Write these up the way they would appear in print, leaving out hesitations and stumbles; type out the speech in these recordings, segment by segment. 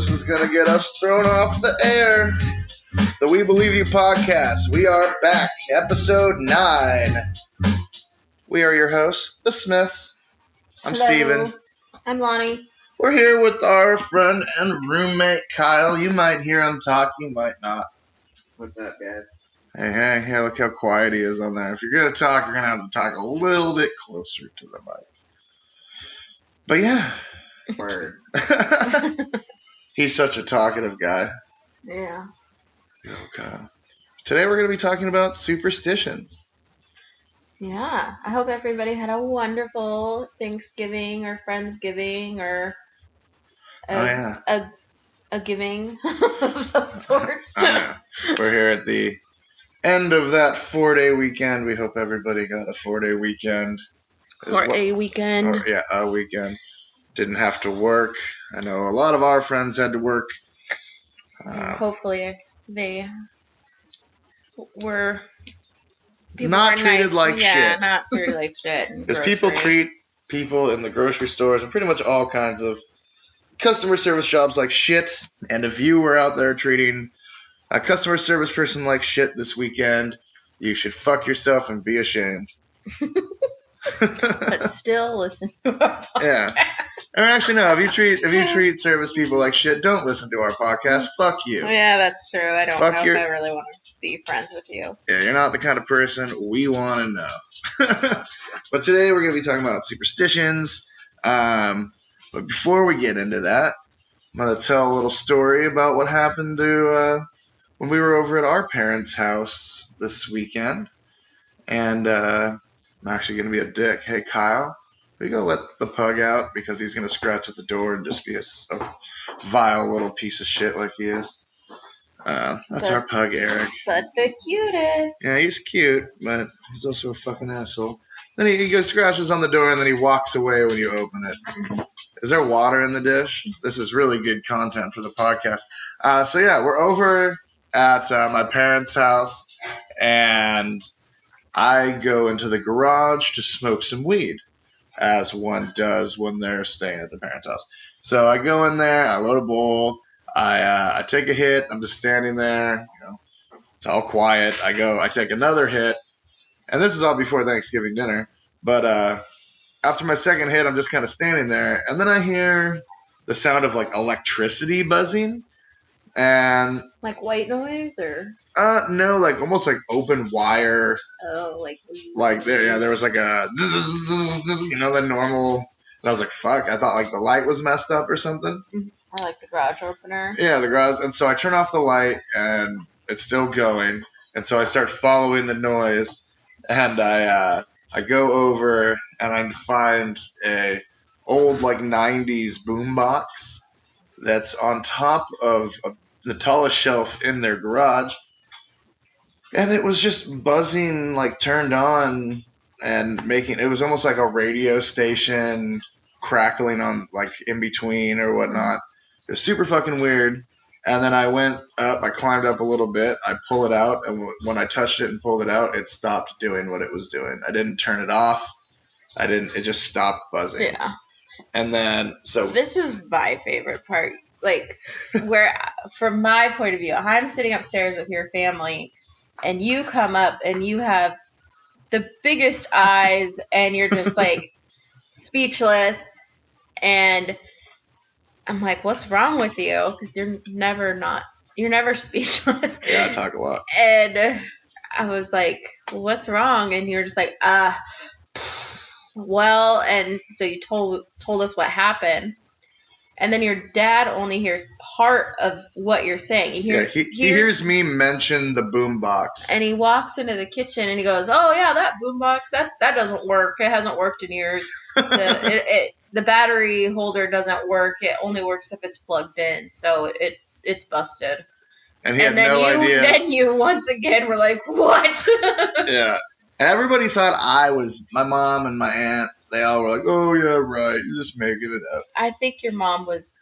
this was going to get us thrown off the air. The We Believe You podcast. We are back. Episode 9. We are your hosts, the Smiths. I'm Hello. Steven. I'm Lonnie. We're here with our friend and roommate, Kyle. You might hear him talk, you might not. What's up, guys? Hey, look how quiet he is on there. If you're going to talk, you're going to have to talk a little bit closer to the mic. But yeah. Word. He's such a talkative guy. Yeah. Okay. Today we're going to be talking about superstitions. Yeah. I hope everybody had a wonderful Thanksgiving or Friendsgiving or a giving of some sort. We're here at the end of that 4-day weekend. We hope everybody got a 4-day weekend. A weekend. A weekend. Didn't have to work. I know a lot of our friends had to work. Hopefully they were not treated like shit. Yeah, not treated like shit. Because people treat people in the grocery stores and pretty much all kinds of customer service jobs like shit. And if you were out there treating a customer service person like shit this weekend, you should fuck yourself and be ashamed. But still listen to our podcast. Yeah. Or actually, no. If you treat service people like shit, don't listen to our podcast. Fuck you. Yeah, that's true. I don't know if I really want to be friends with you. Yeah, you're not the kind of person we want to know. But today we're going to be talking about superstitions. But before we get into that, I'm going to tell a little story about what happened to when we were over at our parents' house this weekend. And I'm actually going to be a dick. Hey, Kyle. We go let the pug out because he's going to scratch at the door and just be a vile little piece of shit like he is. That's our pug, Eric. But the cutest. Yeah, he's cute, but he's also a fucking asshole. Then he goes scratches on the door and then he walks away when you open it. Is there water in the dish? This is really good content for the podcast. So yeah, we're over at my parents' house and I go into the garage to smoke some weed. As one does when they're staying at the parents' house. So I go in there, I load a bowl, I take a hit, I'm just standing there, it's all quiet. I take another hit, and this is all before Thanksgiving dinner, but after my second hit, I'm just kind of standing there, and then I hear the sound of like electricity buzzing, and like white noise or? No, like almost like open wire. Oh, like there was like a, the normal. And I was like, fuck, I thought like the light was messed up or something. Or like the garage opener. Yeah, the garage. And so I turn off the light and it's still going. And so I start following the noise and I go over and I find a old like 90s boombox that's on top of the tallest shelf in their garage. And it was just buzzing, like turned on and it was almost like a radio station crackling on like in between or whatnot. It was super fucking weird. And then I went up, I climbed up a little bit, I pull it out, and when I touched it and pulled it out, it stopped doing what it was doing. I didn't turn it off. It just stopped buzzing. Yeah. And then, so. This is my favorite part. Like, where, from my point of view, I'm sitting upstairs with your family, and you come up and you have the biggest eyes and you're just like speechless. And I'm like, what's wrong with you? Because you're never speechless. Yeah, I talk a lot. And I was like, what's wrong? And you're just like, well, and so you told us what happened. And then your dad only hears part of what you're saying. He hears me mention the boombox. And he walks into the kitchen and he goes, oh, yeah, that boombox, that doesn't work. It hasn't worked in years. The battery holder doesn't work. It only works if it's plugged in. So it's busted. And he had no idea. Then you once again were like, what? Yeah. And everybody thought my mom and my aunt, they all were like, oh, yeah, right. You're just making it up. I think your mom was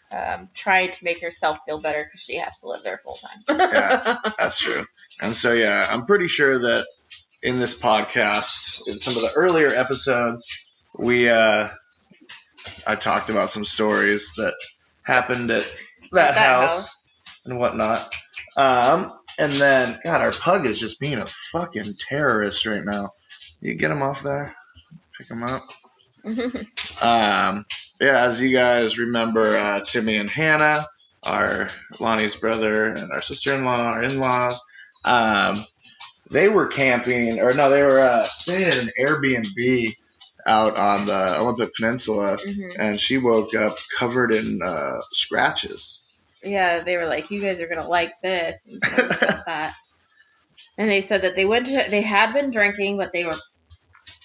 trying to make herself feel better because she has to live there full time. Yeah, that's true. And so, yeah, I'm pretty sure that in this podcast, in some of the earlier episodes, I talked about some stories that happened at that that house and whatnot. And then, God, our pug is just being a fucking terrorist right now. You get him off there, pick him up. Yeah, as you guys remember, Timmy and Hannah, our Lonnie's brother and our sister-in-law, our in-laws, they were camping, or no, they were staying at an Airbnb out on the Olympic Peninsula, and she woke up covered in scratches. Yeah, they were like, "You guys are gonna like this," and told us about that. And they said that they had been drinking, but they were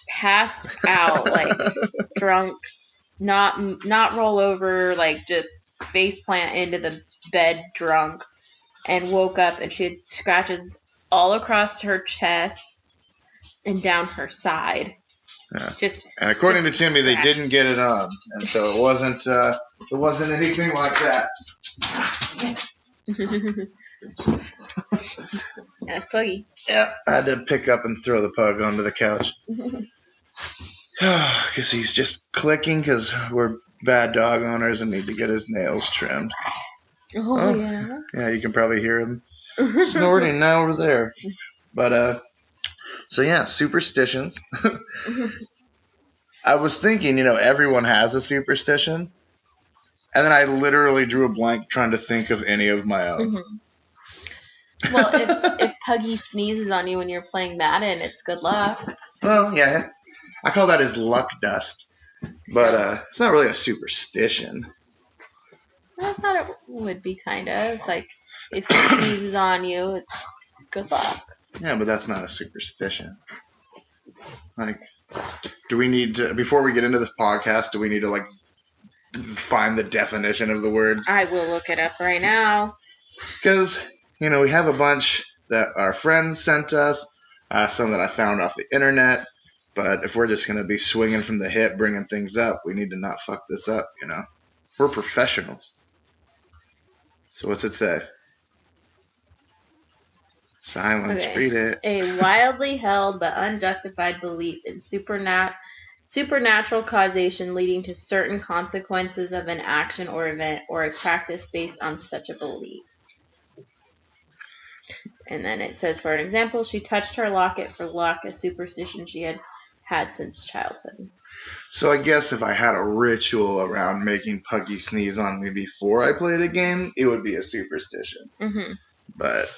passed out, like drunk, not roll over, like just face plant into the bed drunk, and woke up and she had scratches all across her chest and down her side. Yeah. And according to Timmy, they didn't get it on, and so it wasn't anything like that. That's Puggy. Yeah, I had to pick up and throw the pug onto the couch because he's just clicking because we're bad dog owners and need to get his nails trimmed. Oh yeah. Yeah, you can probably hear him snorting now over there. But so yeah, superstitions. I was thinking, everyone has a superstition. And then I literally drew a blank trying to think of any of my own. Well, if Puggy sneezes on you when you're playing Madden, it's good luck. Well, yeah. I call that his luck dust. But it's not really a superstition. I thought it would be kind of. It's like, if he sneezes on you, it's good luck. Yeah, but that's not a superstition. Like, do we need to, before we get into this podcast, do we need to, like, find the definition of the word? I will look it up right now. Because, we have a bunch that our friends sent us, some that I found off the internet, but if we're just going to be swinging from the hip, bringing things up, we need to not fuck this up, We're professionals. So what's it say? Silence, Okay. Read it. A wildly held but unjustified belief in supernatural causation leading to certain consequences of an action or event, or a practice based on such a belief. And then it says, for an example, she touched her locket for luck, a superstition she had since childhood. So I guess if I had a ritual around making Puggy sneeze on me before I played a game, it would be a superstition. Mm-hmm. But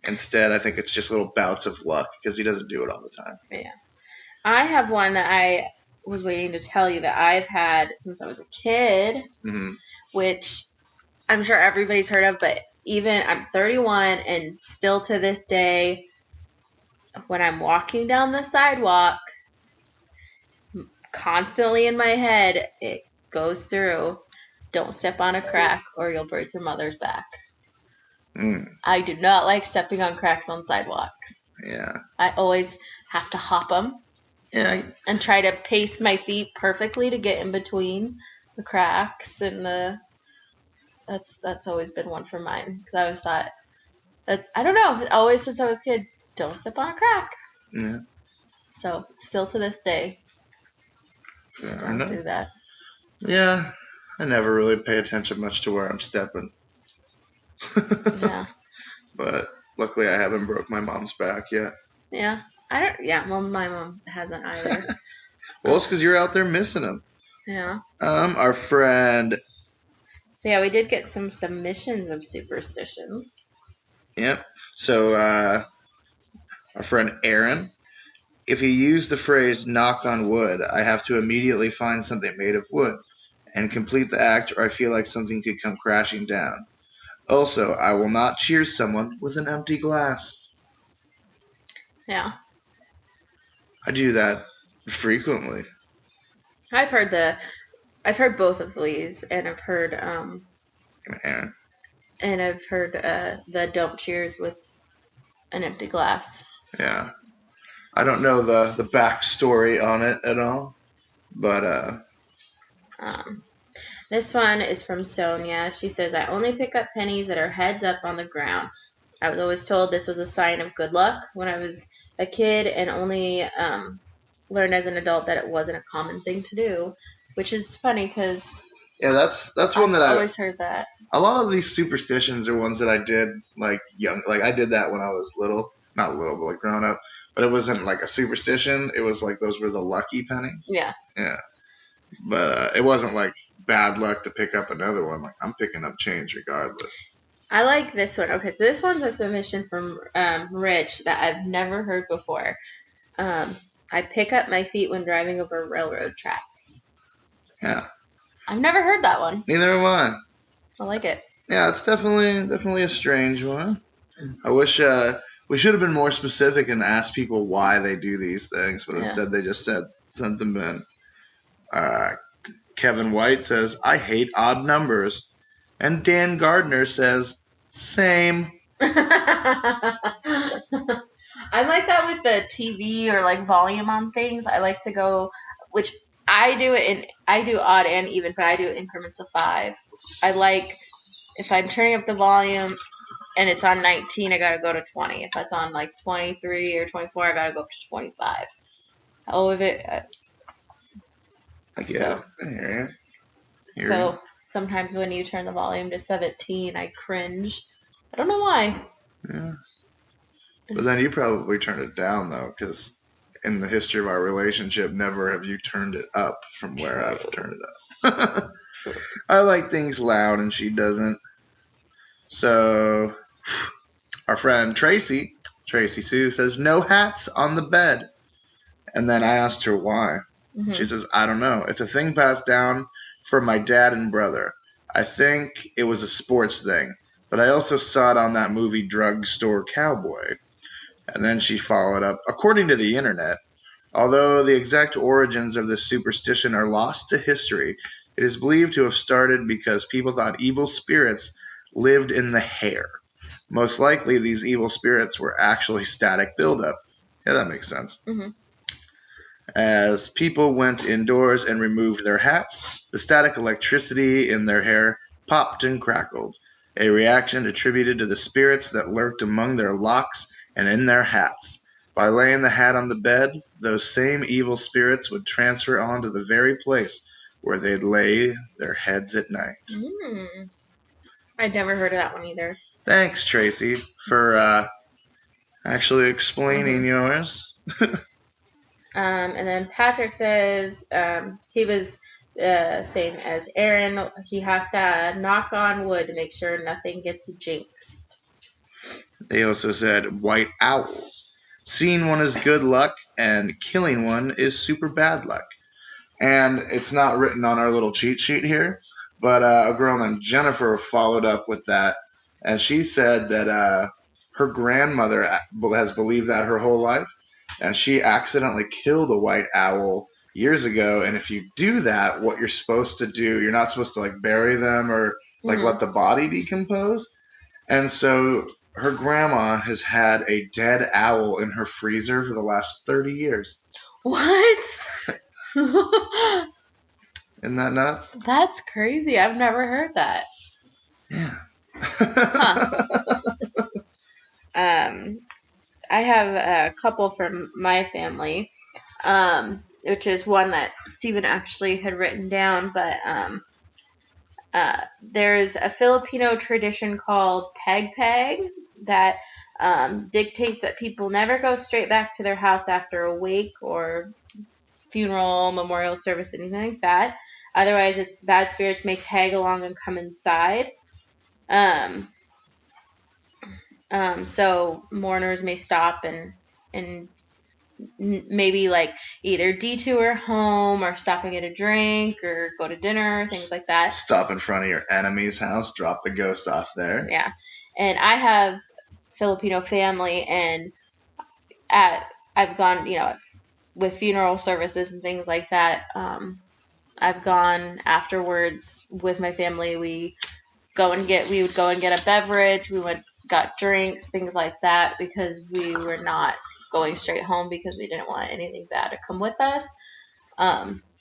instead, I think it's just little bouts of luck because he doesn't do it all the time. Yeah. I have one that I was waiting to tell you that I've had since I was a kid, which I'm sure everybody's heard of, but even I'm 31 and still to this day, when I'm walking down the sidewalk, constantly in my head, it goes through, don't step on a crack or you'll break your mother's back. I do not like stepping on cracks on sidewalks. Yeah. I always have to hop them. Yeah. And try to pace my feet perfectly to get in between the cracks and that's always been one for mine. Because I always thought, I don't know, always since I was a kid, don't step on a crack. Yeah. So, still to this day, Fair don't do that. Yeah, I never really pay attention much to where I'm stepping. Yeah. But luckily I haven't broke my mom's back yet. Yeah. Well, my mom hasn't either. Well, it's because you're out there missing them. Yeah. Our friend. So yeah, we did get some submissions of superstitions. Yep. So our friend Aaron, if you use the phrase knock on wood, I have to immediately find something made of wood and complete the act, or I feel like something could come crashing down. Also, I will not cheers someone with an empty glass. Yeah. I do that frequently. I've heard both of these, and I've heard Aaron. And I've heard the don't cheers with an empty glass. Yeah. I don't know the backstory on it at all, but this one is from Sonia. She says, I only pick up pennies that are heads up on the ground. I was always told this was a sign of good luck when I was a kid, and only learned as an adult that it wasn't a common thing to do, which is funny because Yeah, that's one I've that always heard that. a lot of these superstitions are ones that I did like young, like I did that when I was little, not little, but like growing up. But it wasn't like a superstition. It was like those were the lucky pennies. Yeah. Yeah, but it wasn't like bad luck to pick up another one. Like I'm picking up change regardless. I like this one. Okay, so this one's a submission from Rich that I've never heard before. I pick up my feet when driving over railroad tracks. Yeah, I've never heard that one. neither am I. I like it. Yeah, it's definitely a strange one. I wish we should have been more specific and asked people why they do these things, but Yeah. instead they just sent them in. Kevin White says, "I hate odd numbers," and Dan Gardner says, "Same." I like that with the TV or like volume on things. I like to go, which I do odd and even, but I do increments of 5. I like if I'm turning up the volume and it's on 19, I gotta go to 20. If it's on like 23 or 24, I gotta go up to 25. All of it. I get it. I hear you. So sometimes when you turn the volume to 17, I cringe. I don't know why. Yeah. But then you probably turned it down though, because in the history of our relationship, never have you turned it up from where I've turned it up. I like things loud and she doesn't. So our friend Tracy Sue says, "No hats on the bed." And then I asked her why. Mhm. She says, "I don't know. It's a thing passed down from my dad and brother. I think it was a sports thing, but I also saw it on that movie Drugstore Cowboy." And then she followed up, "According to the internet, although the exact origins of this superstition are lost to history, it is believed to have started because people thought evil spirits lived in the hair. Most likely, these evil spirits were actually static buildup." Yeah, that makes sense. Mhm. As people went indoors and removed their hats, the static electricity in their hair popped and crackled, a reaction attributed to the spirits that lurked among their locks and in their hats. By laying the hat on the bed, those same evil spirits would transfer onto the very place where they'd lay their heads at night. I'd never heard of that one either. Thanks, Tracy, for actually explaining yours. And then Patrick says he was same as Aaron. He has to knock on wood to make sure nothing gets jinxed. They also said white owls. Seeing one is good luck, and killing one is super bad luck. And it's not written on our little cheat sheet here, but a girl named Jennifer followed up with that, and she said that her grandmother has believed that her whole life, and she accidentally killed a white owl years ago. And if you do that, what you're supposed to do, you're not supposed to like bury them or like let the body decompose. And so her grandma has had a dead owl in her freezer for the last 30 years. What? Isn't that nuts? That's crazy. I've never heard that. Yeah. I have a couple from my family, which is one that Stephen actually had written down, but there's a Filipino tradition called peg that dictates that people never go straight back to their house after a wake or funeral, memorial service, anything like that. Otherwise, bad spirits may tag along and come inside. So mourners may stop and maybe like either detour home or stop and get a drink or go to dinner, things like that. Stop in front of your enemy's house, drop the ghost off there. Yeah. And I have Filipino family, and I've gone, with funeral services and things like that. I've gone afterwards with my family. We would go and get a beverage. We got drinks, things like that, because we were not going straight home because we didn't want anything bad to come with us.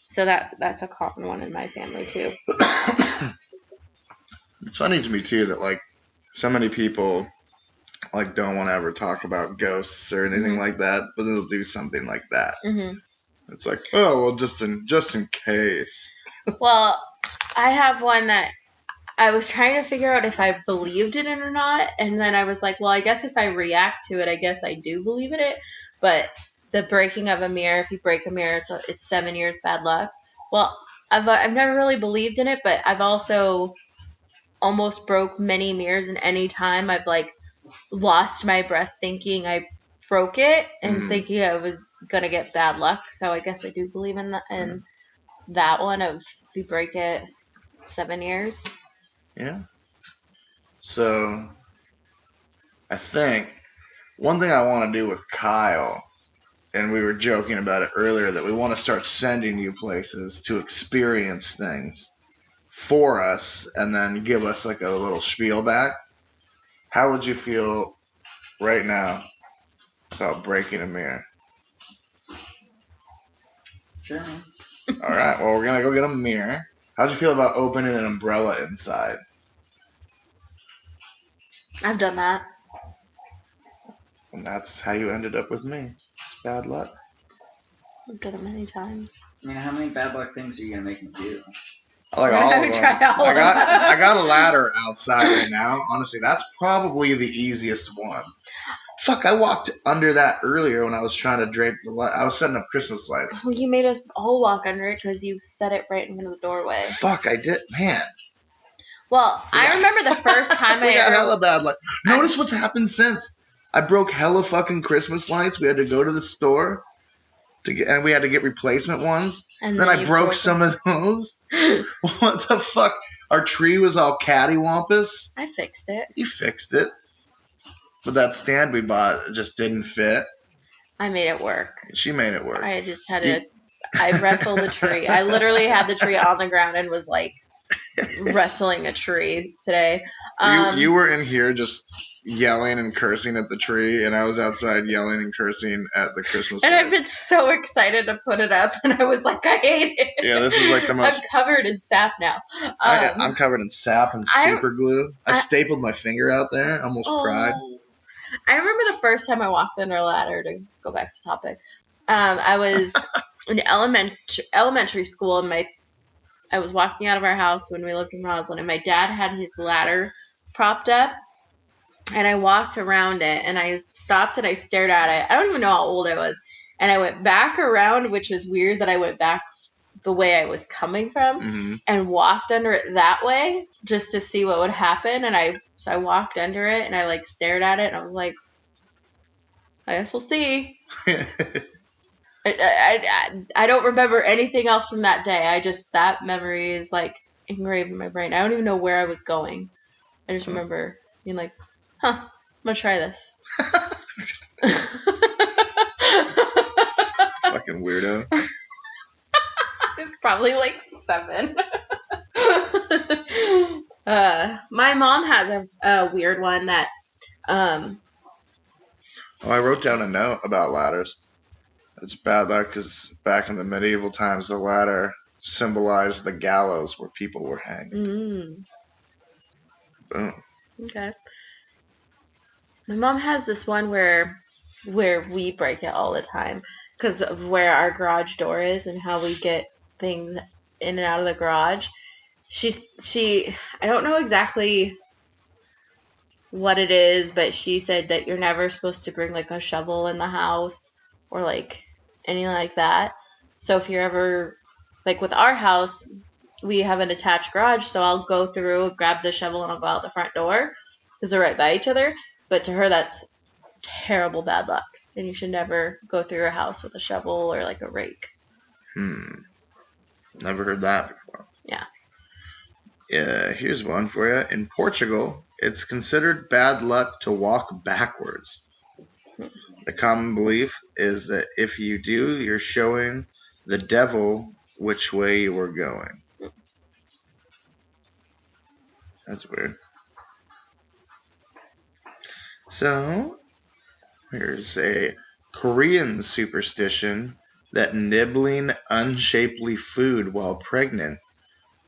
So that's a common one in my family too. It's funny to me too that like so many people like don't want to ever talk about ghosts or anything like that, but they'll do something like that. It's like, oh well, just in case. Well, I have one that I was trying to figure out if I believed in it or not, and then I was like, well, I guess if I react to it, I guess I do believe in it. But the breaking of a mirror, if you break a mirror, it's 7 years bad luck. Well, I've never really believed in it, but I've also almost broke many mirrors, and any time I've like lost my breath thinking I broke it and thinking I was gonna get bad luck. So I guess I do believe in that one of if you break it 7 years. Yeah. So I think one thing I want to do with Kyle, and we were joking about it earlier, that we want to start sending you places to experience things for us and then give us like a little spiel back. How would you feel right now about breaking a mirror? Sure, man. All right, well, we're going to go get a mirror. How'd you feel about opening an umbrella inside? I've done that. And that's how you ended up with me. It's bad luck. I've done it many times. I mean, how many bad luck things are you gonna make me do? I like We're all gonna of them. try all of them. I got a ladder outside right now. Honestly, that's probably the easiest one. Fuck, I walked under that earlier when I was trying to drape the light. I was setting up Christmas lights. Well, you made us all walk under it because you set it right in front of the doorway. Fuck, I did. Man. Well, I remember the first time We I got ever. hella bad luck. Notice what's happened since. I broke hella fucking Christmas lights. We had to go to the store and we had to get replacement ones. And Then I you broke some of those. What the fuck? Our tree was all cattywampus. I fixed it. You fixed it. But that stand we bought just didn't fit. I made it work. She made it work. I just had to. I wrestled a tree. I literally had the tree on the ground and was like wrestling a tree today. You were in here just yelling and cursing at the tree, and I was outside yelling and cursing at the Christmas and lights. I've been so excited to put it up, and I was like, I hate it. Yeah, this is like the most. I'm covered in sap now. I'm covered in sap and super glue. I stapled my finger out there. Almost cried. I remember the first time I walked under a ladder, to go back to topic. I was in elementary school, and I was walking out of our house when we lived in Roslyn, and my dad had his ladder propped up, and I walked around it, and I stopped and I stared at it. I don't even know how old I was, and I went back around, which was weird that I went back the way I was coming from, and walked under it that way just to see what would happen. And so I walked under it, and I like stared at it, and I was like, I guess we'll see. I don't remember anything else from that day. That memory is like engraved in my brain. I don't even know where I was going. I just remember being like, huh, I'm gonna try this. Fucking weirdo. It's probably like 7. My mom has a weird one that I wrote down a note about ladders. It's bad luck because back in the medieval times, the ladder symbolized the gallows where people were hanged. Boom. Okay. My mom has this one where we break it all the time because of where our garage door is and how we get things in and out of the garage. I don't know exactly what it is, but she said that you're never supposed to bring like a shovel in the house or like anything like that. So if you're ever like with our house, we have an attached garage, so I'll go through, grab the shovel, and I'll go out the front door because they're right by each other. But to her, that's terrible bad luck, and you should never go through a house with a shovel or like a rake. Never heard that before. Yeah. Yeah, here's one for you. In Portugal, it's considered bad luck to walk backwards. The common belief is that if you do, you're showing the devil which way you were going. That's weird. So, here's a Korean superstition that nibbling unshapely food while pregnant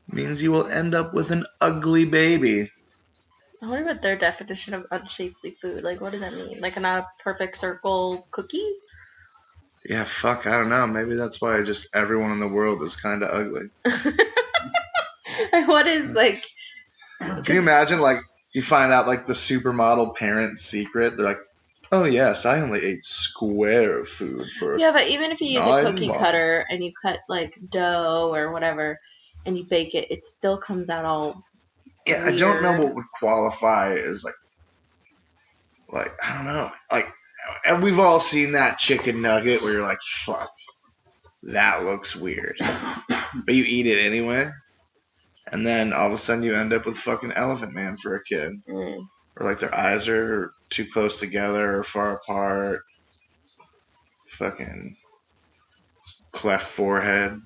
means you will end up with an ugly baby. I wonder what their definition of unshapely food, like what does that mean? Like not a perfect circle cookie? Yeah, fuck, I don't know. Maybe that's why just everyone in the world is kind of ugly. What is like? Can you imagine, like, you find out, like, the supermodel parent's secret? They're like, oh, yes, I only ate square food for Yeah, but even if you use a 9 cookie months. cutter and you cut like dough or whatever, and you bake it, it still comes out all Yeah, weird. I don't know what would qualify as, like, I don't know. Like, and we've all seen that chicken nugget where you're like, fuck, that looks weird. But you eat it anyway. And then all of a sudden you end up with fucking Elephant Man for a kid. Mm. Or like their eyes are too close together or far apart. Fucking cleft forehead.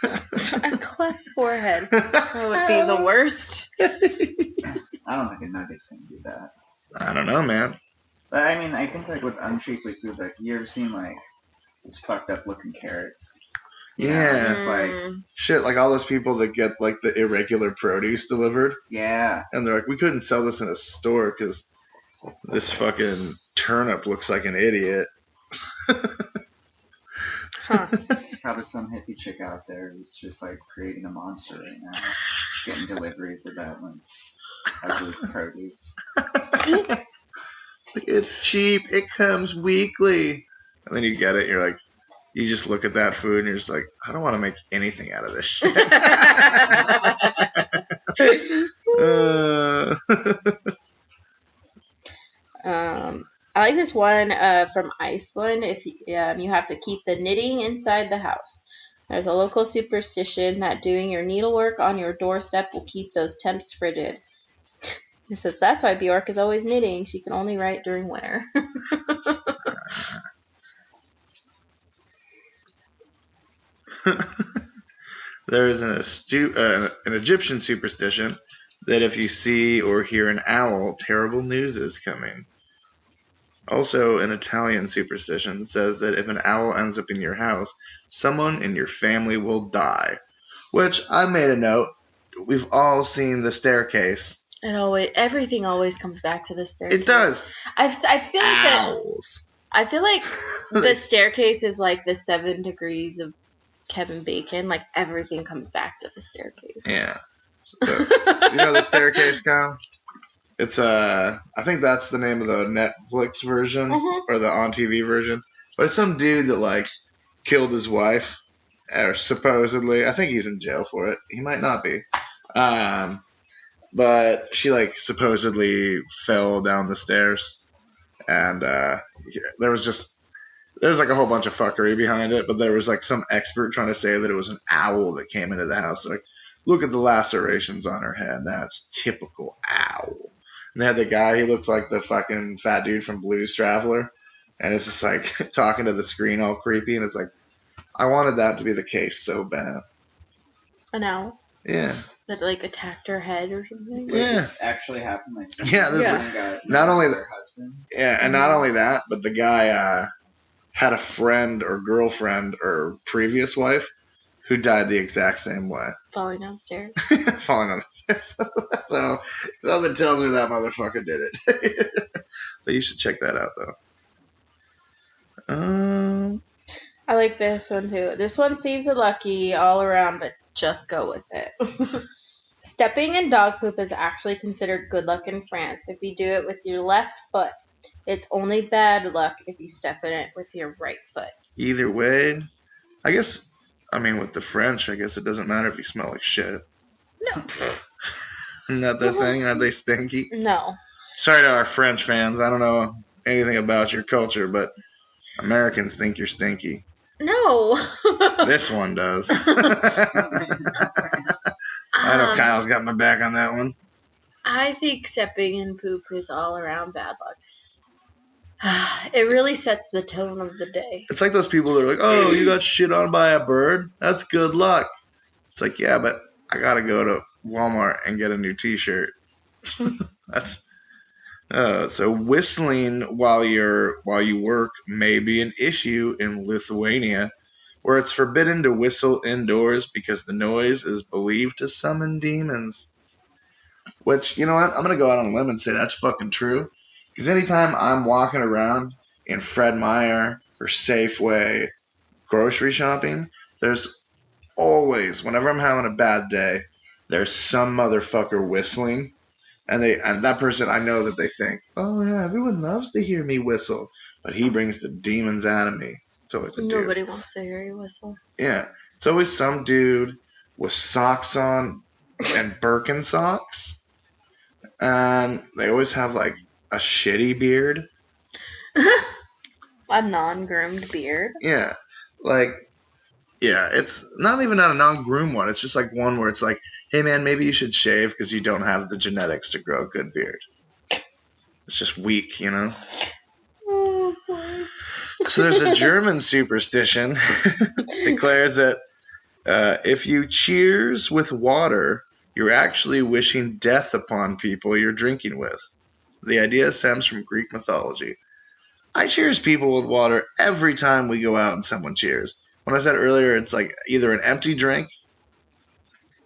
A cleft forehead. That would be the worst. I don't think a nugget's gonna do that. I don't know, man. But I mean, I think like with unshapely food, like you ever seen like those fucked up looking carrots? You know, Yeah. just like Shit, like all those people that get like the irregular produce delivered. yeah, And they're like, we couldn't sell this in a store because this fucking turnip looks like an idiot. Huh. there's probably some hippie chick out there who's just like creating a monster right now, getting deliveries of that one ugly produce. It's cheap. It comes weekly. And then you get it. And you're like, you just look at that food and you're just like, I don't want to make anything out of this shit. I like this one from Iceland. If you have to keep the knitting inside the house. There's a local superstition that doing your needlework on your doorstep will keep those temps frigid. It says that's why Bjork is always knitting. She can only write during winter. There is an Egyptian superstition that if you see or hear an owl, terrible news is coming. Also, an Italian superstition says that if an owl ends up in your house, someone in your family will die. Which I made a note. We've all seen The Staircase. Everything always comes back to the staircase. It does. I feel like Owls. I feel like the staircase is like the 7 degrees of Kevin Bacon. Like everything comes back to the staircase. Yeah. So, you know The Staircase, Kyle? It's I think that's the name of the Netflix version or the on TV version. But it's some dude that like killed his wife, or supposedly. I think he's in jail for it. He might not be. But she like supposedly fell down the stairs, and there was like a whole bunch of fuckery behind it. But there was like some expert trying to say that it was an owl that came into the house. Like, look at the lacerations on her head. That's typical owl. And they had the guy, he looked like the fucking fat dude from Blues Traveler. And it's just like talking to the screen all creepy. And it's like, I wanted that to be the case so bad. An owl? Yeah. That like attacked her head or something? Like, this actually happened. Like Yeah, this got not only her husband. Yeah, and not only that, but the guy had a friend or girlfriend or previous wife who died the exact same way. Falling downstairs. Falling on the stairs. So something tells me that motherfucker did it. But you should check that out though. I like this one too. This one seems lucky all around, but just go with it. Stepping in dog poop is actually considered good luck in France if you do it with your left foot. It's only bad luck if you step in it with your right foot. Either way, I guess, I mean, with the French, I guess it doesn't matter if you smell like shit. No. Isn't that their thing? Are they stinky? No. Sorry to our French fans. I don't know anything about your culture, but Americans think you're stinky. No. This one does. I know Kyle's got my back on that one. I think stepping in poop is all around bad luck. It really sets the tone of the day. It's like those people that are like, oh, you got shit on by a bird? That's good luck. It's like, yeah, but I got to go to Walmart and get a new t-shirt. That's so whistling while you work may be an issue in Lithuania, where it's forbidden to whistle indoors because the noise is believed to summon demons. Which, you know what? I'm going to go out on a limb and say that's fucking true. Because anytime I'm walking around in Fred Meyer or Safeway grocery shopping, there's always, whenever I'm having a bad day, there's some motherfucker whistling, and that person, I know that they think, oh yeah, everyone loves to hear me whistle, but he brings the demons out of me. It's always a dude. Nobody wants to hear you whistle. Yeah, it's always some dude with socks on and Birkenstocks, and they always have like a shitty beard. A non-groomed beard. Yeah, like yeah, it's not even a non-groom one. It's just like one where it's like, hey man, maybe you should shave because you don't have the genetics to grow a good beard. It's just weak, you know. Oh boy. So there's a German superstition declares that if you cheers with water, you're actually wishing death upon people you're drinking with. The idea stems from Greek mythology. I cheers people with water every time we go out and someone cheers. When I said earlier, it's like either an empty drink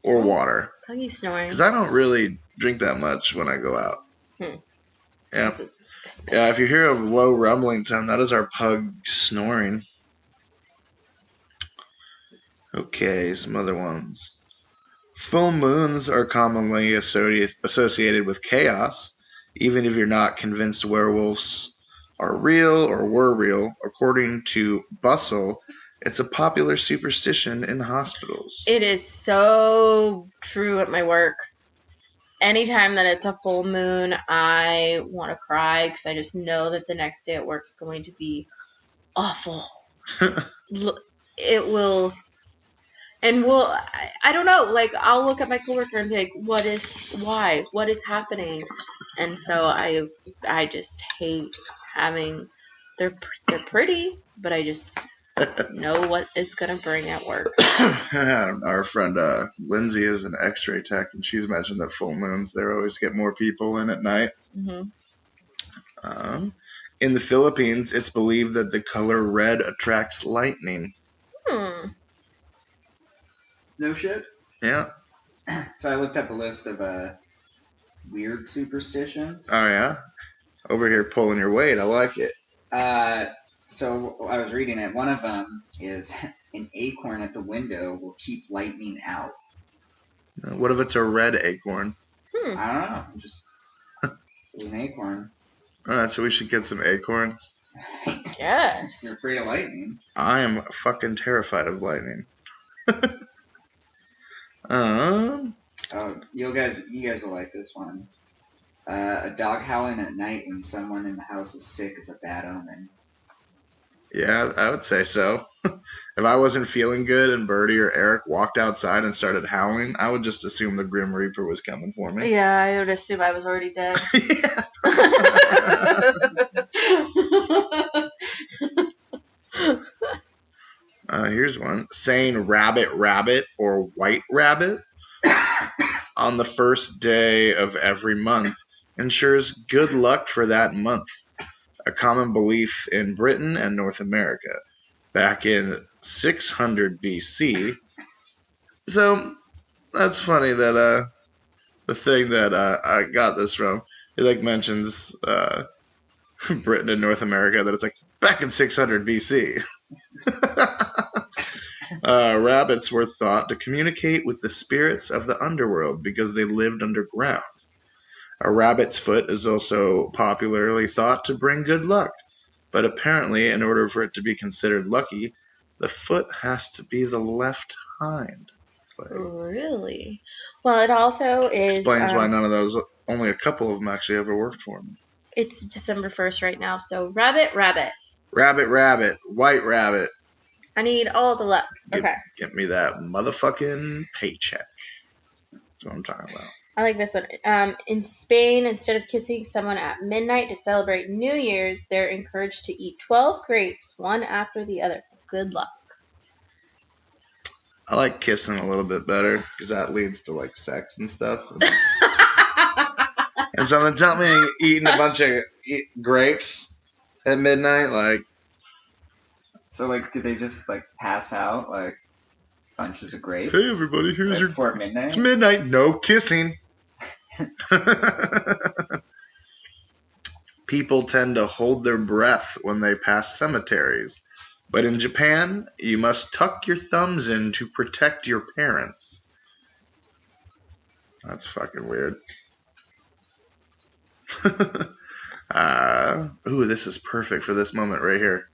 or water. Puggy snoring. Because I don't really drink that much when I go out. Yeah. Yeah, if you hear a low rumbling sound, that is our pug snoring. Okay, some other ones. Full moons are commonly associated with chaos, even if you're not convinced werewolves are real or were real. According to Bustle, it's a popular superstition in hospitals. It is so true at my work. Anytime that it's a full moon, I want to cry because I just know that the next day at work is going to be awful. It will, and I don't know, like, I'll look at my coworker and be like, what is happening? And so I just hate having, they're pretty, but I just know what it's going to bring at work. Our friend Lindsay is an x-ray tech, and she's mentioned that full moons, they always get more people in at night. Mm-hmm. In the Philippines, it's believed that the color red attracts lightning. No shit? Yeah. So I looked up a list of weird superstitions. Oh, yeah? Over here pulling your weight. I like it. So I was reading it. One of them is an acorn at the window will keep lightning out. What if it's a red acorn? I don't know. Just it's an acorn. Alright, so we should get some acorns. Yes. You're afraid of lightning. I am fucking terrified of lightning. Oh, you guys will like this one. A dog howling at night when someone in the house is sick is a bad omen. Yeah, I would say so. If I wasn't feeling good and Birdie or Eric walked outside and started howling, I would just assume the Grim Reaper was coming for me. Yeah, I would assume I was already dead. Here's one. Saying rabbit rabbit or white rabbit on the first day of every month ensures good luck for that month. A common belief in Britain and North America back in 600 BC. So that's funny that the thing that I got this from, it like mentions Britain and North America, that it's like back in 600 BC. Rabbits were thought to communicate with the spirits of the underworld because they lived underground. A rabbit's foot is also popularly thought to bring good luck, but apparently in order for it to be considered lucky, the foot has to be the left hind. Really? Well, it also is... Explains why none of those, only a couple of them actually ever worked for me. It's December 1st right now, so rabbit, rabbit. Rabbit, rabbit, white rabbit. I need all the luck. Okay. Get me that motherfucking paycheck. That's what I'm talking about. I like this one. In Spain, instead of kissing someone at midnight to celebrate New Year's, they're encouraged to eat 12 grapes, one after the other, for good luck. I like kissing a little bit better because that leads to like sex and stuff. And someone tell me eating a bunch of grapes at midnight, like. So like, do they just like pass out like bunches of grapes? Hey everybody, here's right your. before midnight. It's midnight. No kissing. People tend to hold their breath when they pass cemeteries But in Japan, you must tuck your thumbs in to protect your parents. That's fucking weird. Ooh, this is perfect for this moment right here.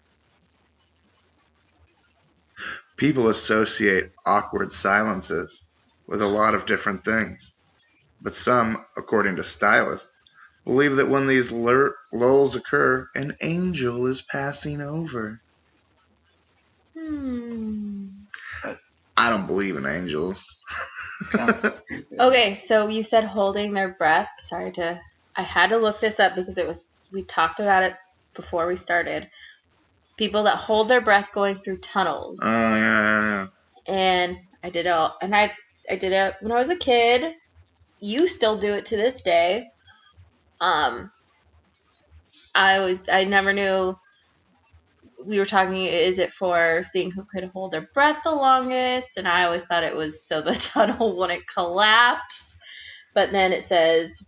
People associate awkward silences with a lot of different things. But some, according to stylists, believe that when these lulls occur, an angel is passing over. I don't believe in angels. Sounds stupid. Okay, so you said holding their breath. I had to look this up because we talked about it before we started. People that hold their breath going through tunnels. Oh, yeah. And I did it when I was a kid. You still do it to this day. I never knew. We were talking, is it for seeing who could hold their breath the longest? And I always thought it was so the tunnel wouldn't collapse. But then it says,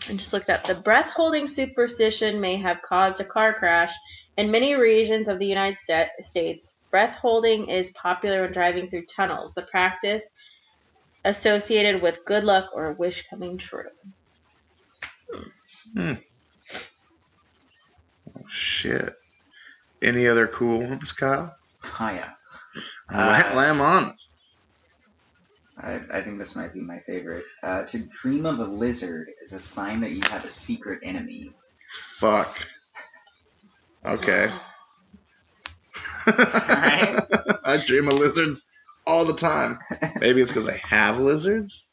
I just looked up, the breath holding superstition may have caused a car crash. In many regions of the United States, breath holding is popular when driving through tunnels. The practice associated with good luck or a wish coming true. Oh, shit. Any other cool ones, Kyle? Oh, yeah. Lamb on us. I think this might be my favorite. To dream of a lizard is a sign that you have a secret enemy. Fuck. Okay. Alright. I dream of lizards all the time. Maybe it's because I have lizards?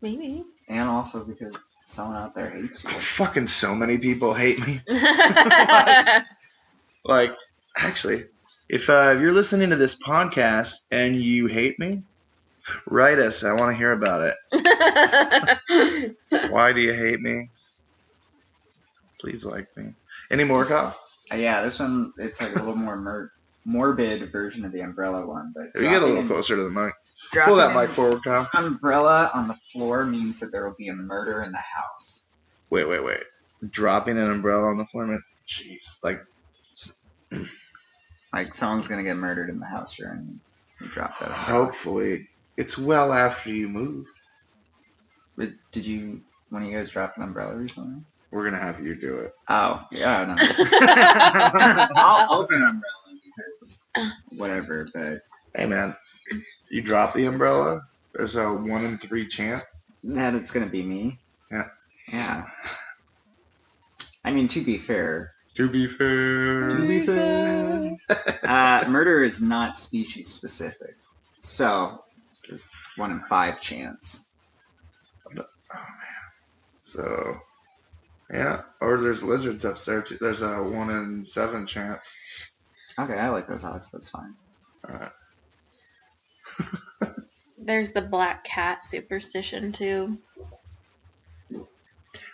Maybe. And also because someone out there hates you. Fucking so many people hate me. Like, actually, if you're listening to this podcast and you hate me, write us. I want to hear about it. Why do you hate me? Please like me. Any more, Kyle? Yeah, this one, it's like a little more morbid version of the umbrella one. But If you get a little closer to the mic. Pull Pull that mic forward, Kyle. Umbrella on the floor means that there will be a murder in the house. Wait. Dropping an umbrella on the floor, man. Jeez. Like someone's gonna get murdered in the house during you drop that umbrella. Hopefully. It's well after you move. But did you, when you guys dropped an umbrella recently? We're going to have you do it. Oh, yeah, no. I'll open an umbrella because whatever, but... Hey, man. You drop the umbrella, there's a 1 in 3 chance that it's gonna be me. Yeah. Yeah. I mean, to be fair, murder is not species specific, so there's 1 in 5 chance. Oh man. So, yeah, or there's lizards upstairs. There's a 1 in 7 chance. Okay, I like those odds. That's fine. All right. There's the black cat superstition too.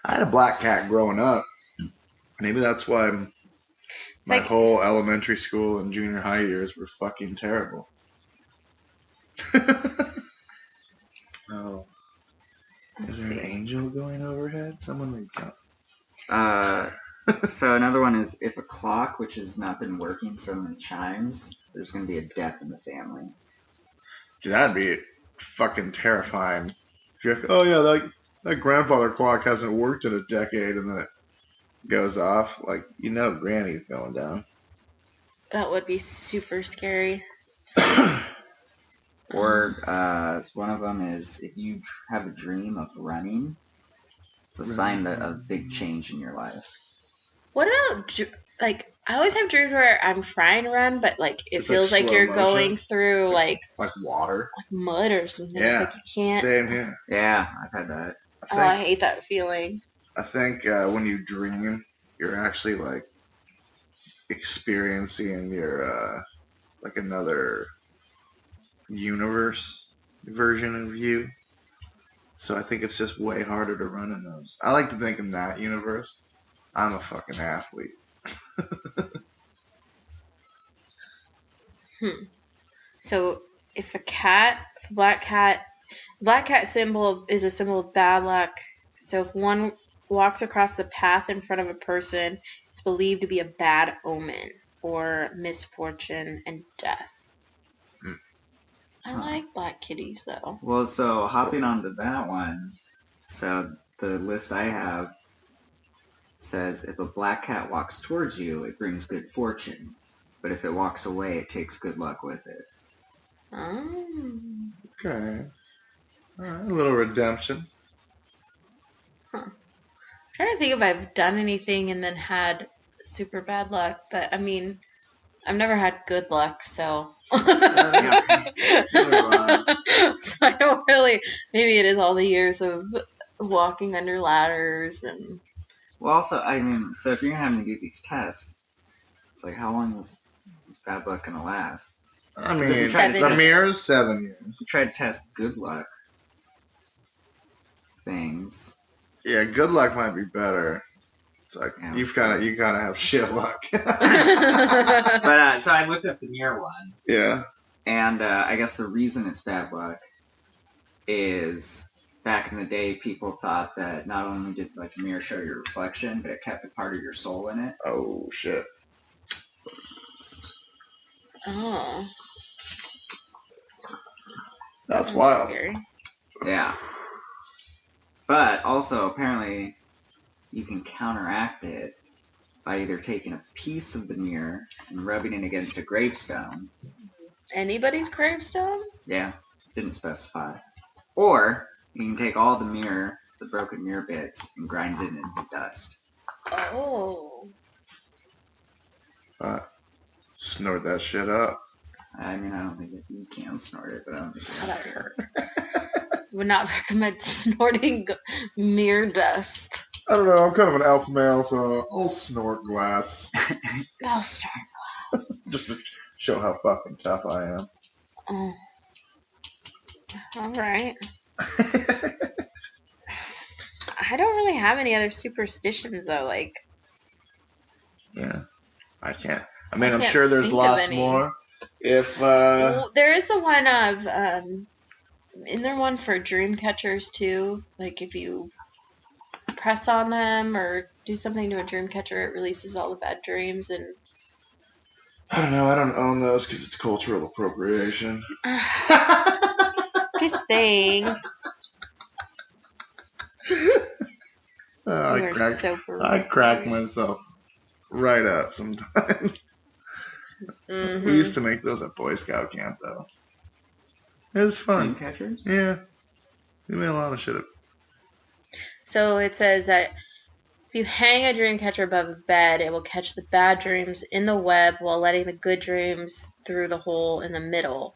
I had a black cat growing up. Maybe that's why my whole elementary school and junior high years were fucking terrible. Oh. Is there an angel going overhead? Someone read something. So another one is if a clock, which has not been working, suddenly chimes, there's going to be a death in the family. Dude, that'd be fucking terrifying. Oh yeah, that grandfather clock hasn't worked in a decade, and then it goes off. Like, Granny's going down. That would be super scary. Or one of them is if you have a dream of running, it's a sign of a big change in your life. What about, like, I always have dreams where I'm trying to run, but, like, it feels like you're motion. Going through, like water. Like mud or something. Yeah. It's like you can't. Same here. Yeah, I've had that. I hate that feeling. I think when you dream, you're actually, like, experiencing your, like, another universe version of you. So I think it's just way harder to run in those. I like to think in that universe, I'm a fucking athlete. So if black cat symbol is a symbol of bad luck. So if one walks across the path in front of a person, it's believed to be a bad omen. for misfortune and death. Hmm. I like black kitties though. Well, so hopping onto that one, so the list I have says if a black cat walks towards you, it brings good fortune. But if it walks away, it takes good luck with it. Oh. Okay. All right, a little redemption. I'm trying to think if I've done anything and then had super bad luck, but I mean, I've never had good luck, so. Yeah. So I don't really. Maybe it is all the years of walking under ladders and. Well, also, I mean, so if you're having to do these tests, it's like, how long is bad luck going to last? I Because if you mean, try to the Seven test, mirror is 7 years. if you try to test good luck things, Yeah, good luck might be better. It's like Yeah. you kind of have shit luck. but so I looked up the mirror one, Yeah. and I guess the reason it's bad luck is back in the day, people thought that not only did like a mirror show your reflection, but it kept a part of your soul in it. Oh shit. Oh. That's wild. Scary. Yeah. But also, apparently, you can counteract it by either taking a piece of the mirror and rubbing it against a gravestone. Anybody's gravestone? Yeah, didn't specify. Or you can take all the broken mirror bits, and grind it into dust. Oh. Snort that shit up. I mean, I don't think you can snort it, but I don't think it would hurt. Would not recommend snorting mirror dust. I don't know. I'm kind of an alpha male, so I'll snort glass I'll snort glass. just to show how fucking tough I am. Oh. All right. I don't really have any other superstitions though. Like, Yeah, I can't. I mean, I'm can't sure there's think of lots any. more. If well, there is the one of isn't there one for dream catchers too? Like if you press on them or do something to a dream catcher, it releases all the bad dreams and. I don't know. I don't own those because it's cultural appropriation. Just saying. I crack myself right up sometimes. Mm-hmm. We used to make those at Boy Scout camp, though. It was fun. Dream catchers? Yeah. We made a lot of shit up. So it says that if you hang a dream catcher above a bed, it will catch the bad dreams in the web while letting the good dreams through the hole in the middle.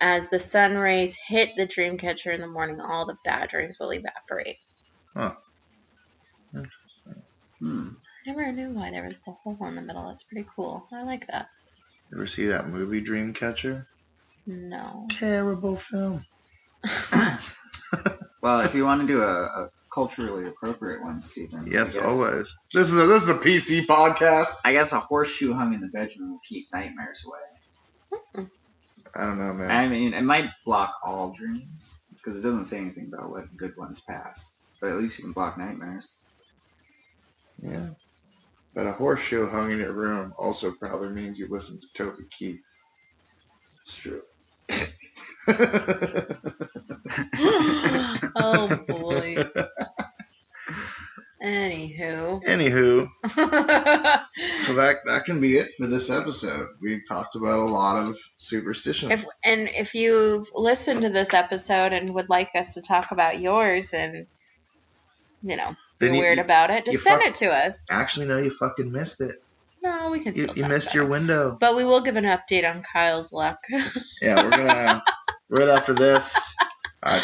As the sun rays hit the dream catcher in the morning, all the bad dreams will evaporate. Huh. Hmm. I never knew why there was the hole in the middle. That's pretty cool. I like that. You ever see that movie Dreamcatcher? No. Terrible film. Well, if you want to do a culturally appropriate one, Stephen. Yes, always. This is a PC podcast. I guess a horseshoe hung in the bedroom will keep nightmares away. I don't know, man. I mean, it might block all dreams, because it doesn't say anything about letting good ones pass. But at least you can block nightmares. Yeah. But a horseshoe hung in your room also probably means you listen to Toby Keith. It's true. Oh boy. Anywho. So that can be it for this episode. We talked about a lot of superstitions. If you've listened to this episode and would like us to talk about yours and you're weird about it, just send it to us. Actually, no, you fucking missed it. No, we can still You missed your window. But we will give an update on Kyle's luck. Yeah, we're gonna right after this.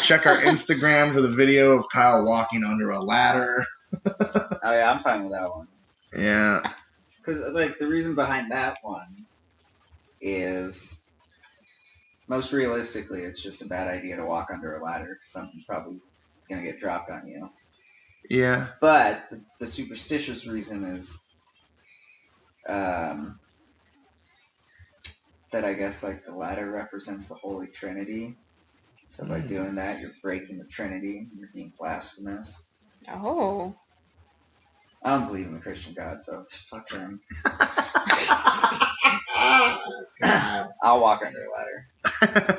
Check our Instagram for the video of Kyle walking under a ladder. Oh yeah, I'm fine with that one. Yeah. Because like the reason behind that one is most realistically, it's just a bad idea to walk under a ladder because something's probably gonna get dropped on you. Yeah. But the superstitious reason is that I guess like the ladder represents the Holy Trinity. So by doing that, you're breaking the Trinity. You're being blasphemous. Oh. I don't believe in the Christian God, so fuck them. I'll walk under a ladder.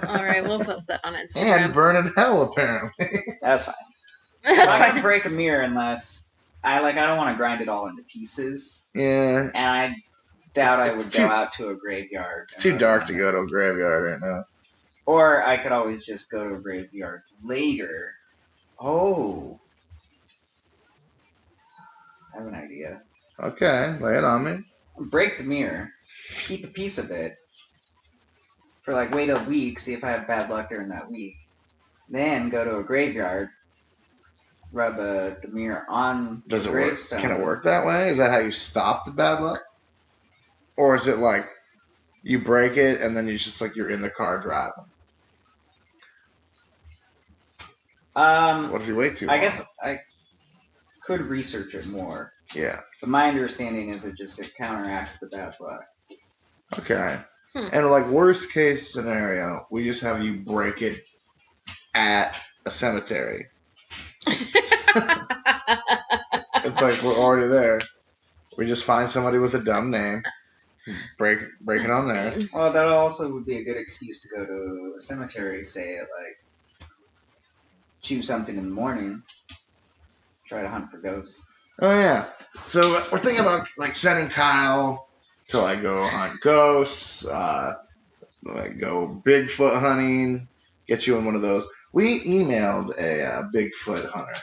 All right, we'll post that on Instagram. And burn in hell, apparently. That's fine. I'm not gonna break a mirror unless I don't want to grind it all into pieces. Yeah. And I doubt I would go out to a graveyard. It's too dark to go to a graveyard right now. Or I could always just go to a graveyard later. Oh. I have an idea. Okay, lay it on me. Break the mirror. Keep a piece of it. For wait a week, see if I have bad luck during that week. Then go to a graveyard. Rub the mirror on Does the it work? gravestone. Can it work that way? Is that how you stop the bad luck? Or is it like you break it and then you just you're in the car driving? What if you wait too long? I guess I could research it more. Yeah. But my understanding is it counteracts the bad luck. Okay. And worst case scenario, we just have you break it at a cemetery. It's we're already there. We just find somebody with a dumb name, break it on there. Well, that also would be a good excuse to go to a cemetery, say at 2 something in the morning, try to hunt for ghosts. Oh yeah. So we're thinking about sending Kyle to go hunt ghosts, go Bigfoot hunting, get you in one of those. We emailed a Bigfoot hunter.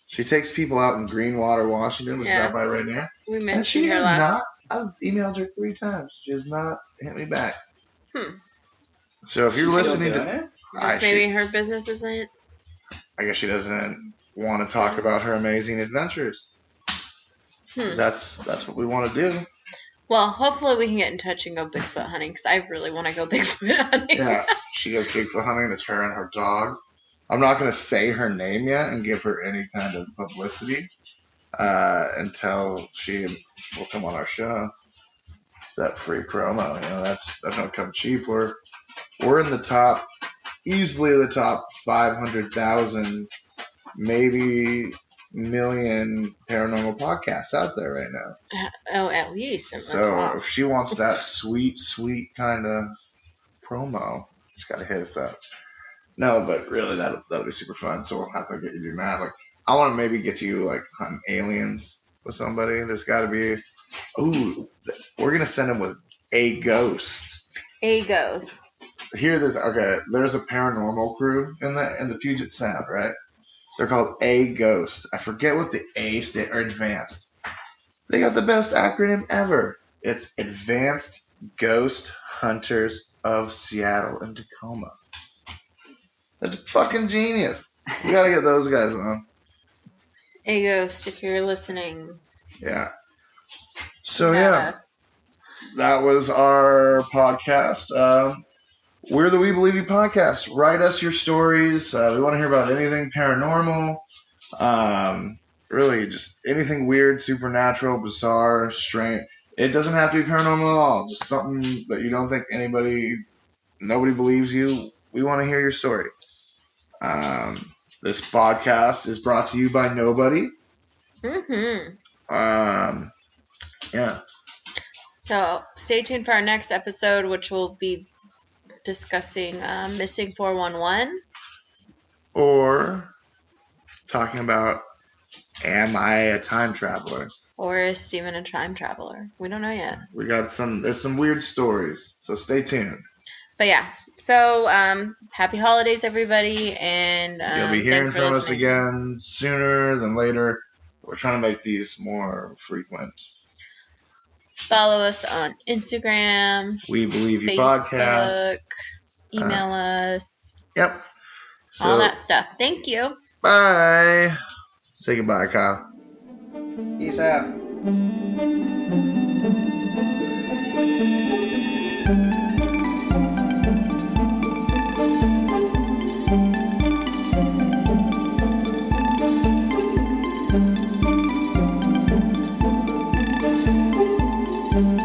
She takes people out in Greenwater, Washington, which is out by right now. We mentioned and she her has last. not. I've emailed her 3 times. She has not hit me back. So if you're listening to it? Maybe her business isn't. I guess she doesn't want to talk about her amazing adventures. 'Cause that's what we want to do. Well, hopefully we can get in touch and go Bigfoot hunting because I really want to go Bigfoot hunting. Yeah, she goes Bigfoot hunting. It's her and her dog. I'm not going to say her name yet and give her any kind of publicity until she will come on our show. It's that free promo. That don't come cheap. We're in the top, easily the top 500,000, maybe million paranormal podcasts out there right now. Oh, at least. So if she wants that sweet, sweet kind of promo, she's got to hit us up. No, but really, that'll be super fun. So we'll have to get you to do that. I want to maybe get you hunting aliens with somebody. There's got to be. Ooh, we're gonna send him with a ghost. A ghost. Hear this? Okay, there's a paranormal crew in the Puget Sound, right? They're called A Ghost. I forget what the A stand or Advanced. They got the best acronym ever. It's Advanced Ghost Hunters of Seattle and Tacoma. That's fucking genius. You gotta get those guys on. A ghost, if you're listening. Yeah. So that was our podcast. We're the We Believe You podcast. Write us your stories. We want to hear about anything paranormal. Really, just anything weird, supernatural, bizarre, strange. It doesn't have to be paranormal at all. Just something that you don't think nobody believes you. We want to hear your story. This podcast is brought to you by nobody. Yeah. So stay tuned for our next episode, which will be discussing missing 411. Or talking about, am I a time traveler? Or is Steven a time traveler? We don't know yet. There's some weird stories, so stay tuned. But yeah, so happy holidays, everybody, and you'll be hearing from us again sooner than later. We're trying to make these more frequent. Follow us on Instagram. We Believe You Facebook, podcast. Email us. Yep. So, all that stuff. Thank you. Bye. Say goodbye, Kyle. Peace out. Thank you.